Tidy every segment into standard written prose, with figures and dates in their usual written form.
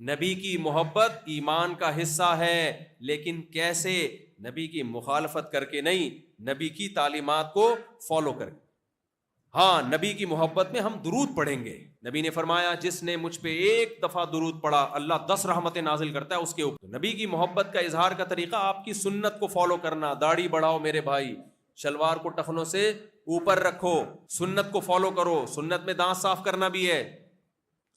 نبی کی محبت ایمان کا حصہ ہے، لیکن کیسے؟ نبی کی مخالفت کر کے نہیں، نبی کی تعلیمات کو فالو کر کے۔ ہاں، نبی کی محبت میں ہم درود پڑھیں گے۔ نبی نے فرمایا جس نے مجھ پہ ایک دفعہ درود پڑھا اللہ 10 رحمتیں نازل کرتا ہے اس کے اوپر۔ نبی کی محبت کا اظہار کا طریقہ آپ کی سنت کو فالو کرنا، داڑھی بڑھاؤ میرے بھائی، شلوار کو ٹخنوں سے اوپر رکھو، سنت کو فالو کرو، سنت میں دانت صاف کرنا بھی ہے۔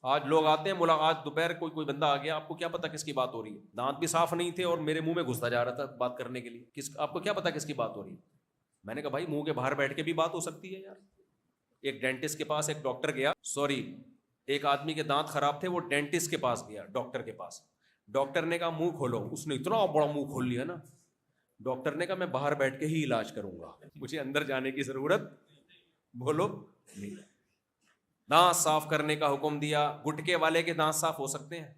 آج لوگ آتے ہیں ملاقات، دوپہر کوئی بندہ آ گیا، آپ کو کیا پتا کس کی بات ہو رہی ہے، دانت بھی صاف نہیں تھے اور میرے منہ میں گھستا جا رہا تھا بات کرنے کے لیے، آپ کو کیا پتا کس کی بات ہو رہی ہے؟ میں نے کہا بھائی منہ کے باہر بیٹھ کے بھی بات ہو سکتی ہے یار۔ ایک ڈینٹسٹ کے پاس ایک ڈاکٹر گیا، ایک آدمی کے دانت خراب تھے، وہ ڈینٹسٹ کے پاس گیا، ڈاکٹر کے پاس۔ ڈاکٹر نے کہا منہ کھولو، اس نے اتنا بڑا منہ کھول لیا نا، ڈاکٹر نے کہا میں باہر بیٹھ کے ہی علاج کروں گا، مجھے اندر جانے کی ضرورت بولو نہیں۔ دانت صاف کرنے کا حکم دیا، گٹکے والے کے دانت صاف ہو سکتے ہیں؟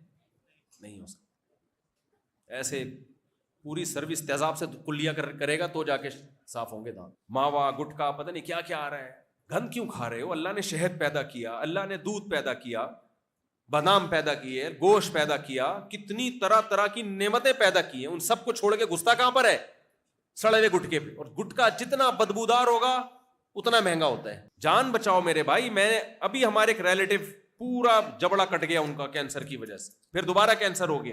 نہیں ہو سکتے۔ ایسے پوری سروس تیزاب سے کلیا کرے گا تو جا کے صاف ہوں گے دانت۔ ماوا، گٹکا، پتہ نہیں کیا کیا آ رہا ہے، گند کیوں کھا رہے ہو؟ اللہ نے شہد پیدا کیا، اللہ نے دودھ پیدا کیا، بادام پیدا کیے، گوشت پیدا کیا، کتنی طرح طرح کی نعمتیں پیدا کی ہیں، ان سب کو چھوڑ کے گھستا کہاں پر ہے؟ سڑے ہوئے گٹکے پہ۔ اور گٹکا جتنا بدبودار ہوگا اتنا مہنگا ہوتا ہے۔ جان بچاؤ میرے بھائی۔ میں ابھی ہمارے ایک ریلیٹو پورا جبڑا کٹ گیا ان کا کینسر کی وجہ سے، پھر دوبارہ کینسر ہو گیا۔